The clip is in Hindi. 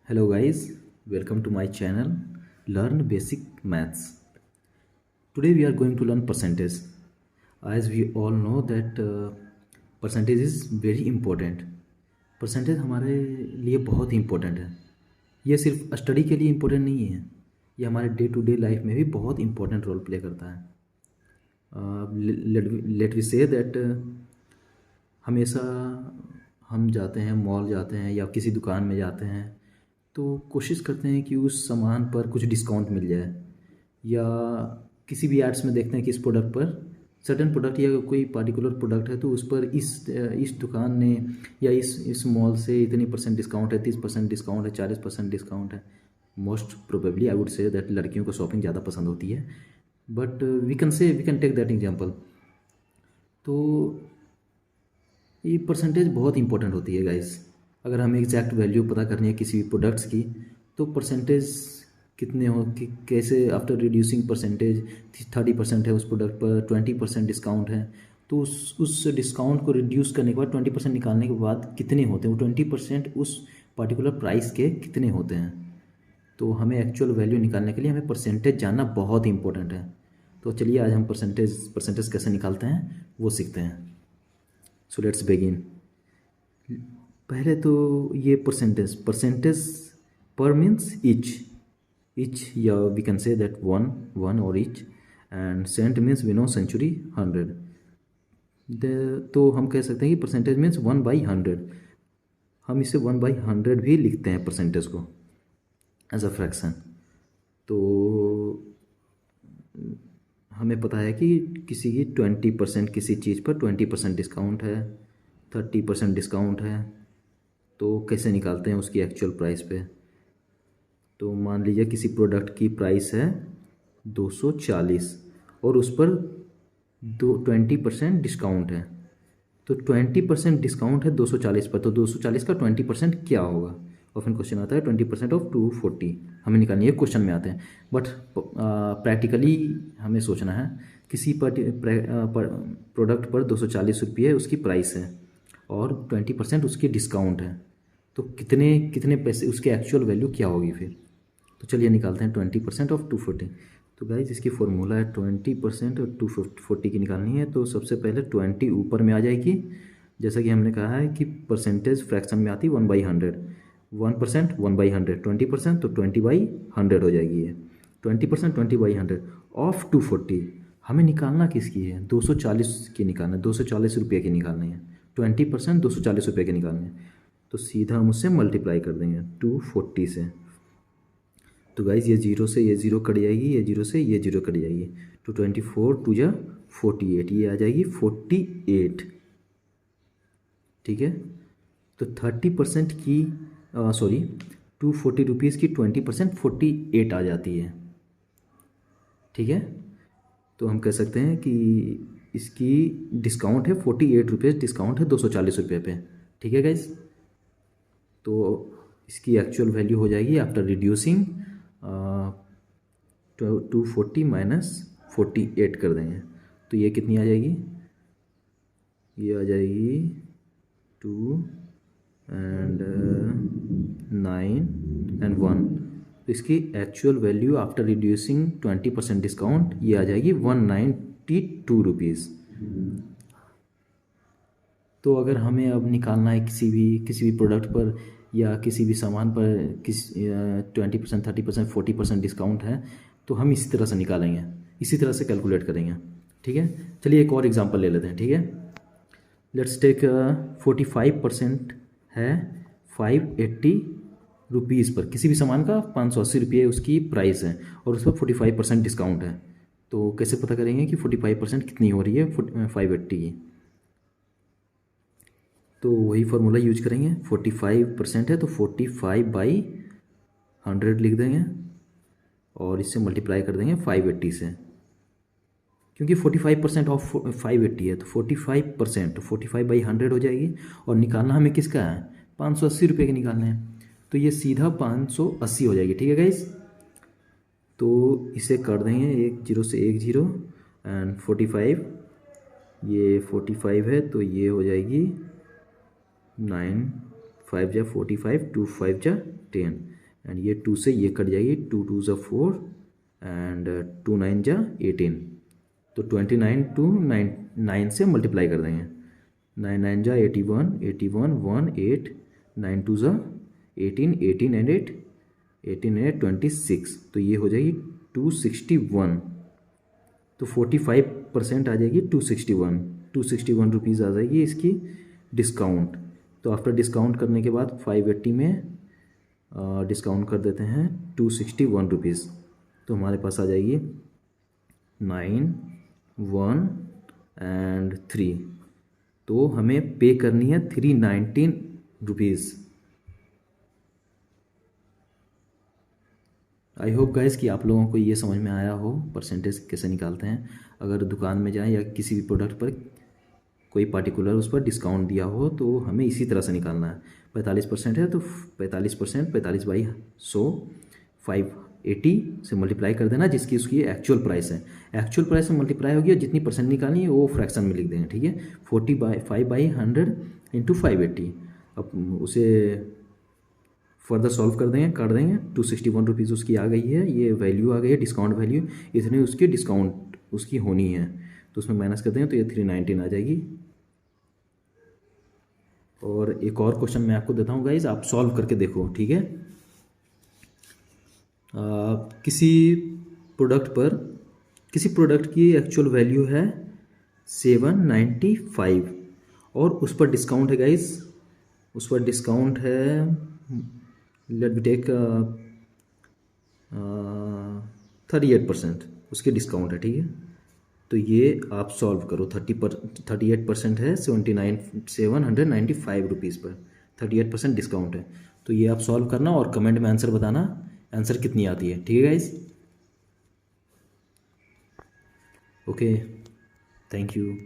Hello guys, welcome to my channel Learn Basic Maths. Today we are going to learn percentage. As we all know that percentage is very important. Percentage हमारे लिए बहुत ही इम्पोर्टेंट है। ये सिर्फ स्टडी के लिए इम्पोर्टेंट नहीं है, ये हमारे डे टू डे लाइफ में भी बहुत इम्पोर्टेंट रोल प्ले करता है। लेट वी से दैट हमेशा हम जाते हैं, मॉल जाते हैं या किसी दुकान में जाते हैं तो कोशिश करते हैं कि उस सामान पर कुछ डिस्काउंट मिल जाए, या किसी भी एड्स में देखते हैं कि इस प्रोडक्ट पर सर्टेन प्रोडक्ट या कोई पार्टिकुलर प्रोडक्ट है तो उस पर इस दुकान ने या इस मॉल से इतनी % डिस्काउंट है, 30% डिस्काउंट है, 40% डिस्काउंट है। Most probably I would say that लड़कियों को शॉपिंग ज़्यादा पसंद होती है, but we can take that example. तो ये परसेंटेज बहुत इंपॉर्टेंट होती है गाइस। अगर हमें एग्जैक्ट वैल्यू पता करनी है किसी भी प्रोडक्ट्स की तो परसेंटेज कितने हो कि कैसे आफ्टर रिड्यूसिंग परसेंटेज 30% है उस प्रोडक्ट पर, 20% डिस्काउंट है तो उस डिस्काउंट को रिड्यूस करने के बाद 20% निकालने के बाद कितने होते हैं, वो 20% उस पर्टिकुलर प्राइस के कितने होते हैं। तो हमें एक्चुअल वैल्यू निकालने के लिए हमें परसेंटेज जानना बहुत ही इंपॉर्टेंट है। तो चलिए आज हम परसेंटेज कैसे निकालते हैं वो सीखते हैं। So let's begin. पहले तो ये परसेंटेज पर मीन्स each या we can say that one और each, and cent means we know century 100। तो हम कह सकते हैं कि परसेंटेज मीन्स 1/100। हम इसे 1/100 भी लिखते हैं परसेंटेज को एज अ फ्रैक्शन। तो हमें पता है कि किसी की 20% किसी चीज़ पर 20% डिस्काउंट है, 30% डिस्काउंट है, तो कैसे निकालते हैं उसकी एक्चुअल प्राइस पे। तो मान लीजिए किसी प्रोडक्ट की प्राइस है 240 और उस पर 20% डिस्काउंट है। तो 20% डिस्काउंट है 240 पर, तो 240 का 20% क्या होगा। और फिर क्वेश्चन आता है 20% ऑफ 240 हमें निकालनी है, क्वेश्चन में आते हैं। बट प्रैक्टिकली हमें सोचना है किसी प्रोडक्ट पर 240 रुपये उसकी प्राइस है और 20% उसकी डिस्काउंट है, तो कितने कितने पैसे उसके एक्चुअल वैल्यू क्या होगी फिर। तो चलिए निकालते हैं 20% ऑफ 240। तो गाइज इसकी फॉर्मूला है 20% और 240 की निकालनी है। तो सबसे पहले 20 ऊपर में आ जाएगी, जैसा कि हमने कहा है कि परसेंटेज फ्रैक्शन में आती है 1/100। 1% 1/100, 20% तो 20/100 हो जाएगी ये। 20% 20/100 ऑफ 240 हमें निकालना किसकी है, 240 की निकालना है, 240 रुपये की निकालनी है। 20% 240 रुपये के निकालने हैं, तो सीधा हम उससे मल्टीप्लाई कर देंगे 240 से। तो गाइज ये 0 से ये 0 कट जाएगी, ये 0 से ये 0 कट जाएगी, तो 24 2 जा 48, ये आ जाएगी 48। ठीक है, तो 30% की 240 रुपीज़ की 20% 48 आ जाती है। ठीक है, तो हम कह सकते हैं कि इसकी डिस्काउंट है 48 रुपीज़, डिस्काउंट है 240 रुपये पे। ठीक है गाइज, तो इसकी एक्चुअल वैल्यू हो जाएगी आफ्टर रिड्यूसिंग 240 माइनस 48 कर देंगे तो ये कितनी आ जाएगी, ये आ जाएगी 2 एंड 9 एंड 1। तो इसकी actual value after reducing 20% discount ये आ जाएगी 192 रुपीज़। तो अगर हमें अब निकालना है किसी भी प्रोडक्ट पर या किसी भी सामान पर 20%, 30%, 40% डिस्काउंट है तो हम इसी तरह से निकालेंगे, इसी तरह से कैलकुलेट करेंगे। ठीक है, चलिए एक और एग्जांपल ले लेते हैं। ठीक है, लेट्स टेक 45% है 580 रुपीज़ पर, किसी भी सामान का 580 रुपये उसकी प्राइस है और उस पर 45% डिस्काउंट है। तो कैसे पता करेंगे कि 45% कितनी हो रही है 580 की। तो वही फार्मूला यूज करेंगे, 45% है तो 45/100 लिख देंगे और इससे मल्टीप्लाई कर देंगे 580 से, क्योंकि 45% ऑफ 580 है तो 45% तो 45/100 हो जाएगी। और निकालना हमें किसका है, 580 रुपये के निकालने हैं, तो ये सीधा 580 हो जाएगी। ठीक है गाइज, तो इसे कर देंगे 1 0 से 1 0 एंड 45, ये 45 है तो ये हो जाएगी 9 5 जा 45, 2 5 जा 10। एंड ये 2 से ये कट जाएगी, 2 2 ज़ा 4 एंड 2 9 जा 18। तो 29 टू 9 से मल्टीप्लाई कर देंगे, 9 9 जा 81, 81 1 8, 9 2 ज़ा 18, 18 एंड 8, 18 एंड 26, तो ये हो जाएगी 261। तो 45% आ जाएगी 261 रुपीज़ आ जाएगी इसकी डिस्काउंट। तो आफ्टर डिस्काउंट करने के बाद 580 में डिस्काउंट कर देते हैं 261 रुपीज़, तो हमारे पास आ जाएगी 9 1 एंड 3। तो हमें पे करनी है 319 रुपीज़। आई होप गाइस कि आप लोगों को ये समझ में आया हो परसेंटेज कैसे निकालते हैं। अगर दुकान में जाएं या किसी भी प्रोडक्ट पर कोई पार्टिकुलर उस पर डिस्काउंट दिया हो तो हमें इसी तरह से निकालना है। 45% है तो 45%, 45 बाई 100, 580 से मल्टीप्लाई कर देना, जिसकी उसकी एक्चुअल प्राइस है। एक्चुअल प्राइस से मल्टीप्लाई होगी और जितनी परसेंट निकालनी है वो फ्रैक्शन में लिख देंगे, ठीक है। 5/100 इंटू 580। अब उसे फर्दर सॉल्व कर देंगे, कर देंगे। 261 रुपीज़ उसकी आ गई है, ये वैल्यू आ गई है, डिस्काउंट वैल्यू इतनी उसकी डिस्काउंट उसकी होनी है, तो उसमें माइनस कर देंगे तो ये 319 आ जाएगी। और एक और क्वेश्चन मैं आपको देता हूँ गाइज, आप सॉल्व करके देखो, ठीक है। किसी प्रोडक्ट की एक्चुअल वैल्यू है 795 और उस पर डिस्काउंट है गाइज, उस पर डिस्काउंट है, लेट मी टेक 38% उसके डिस्काउंट है, ठीक है। तो ये आप सॉल्व करो, 38% है 795 रुपीज़ पर, 38% डिस्काउंट है। तो ये आप सॉल्व करना और कमेंट में आंसर बताना, आंसर कितनी आती है, ठीक है गाइज। Okay, thank you.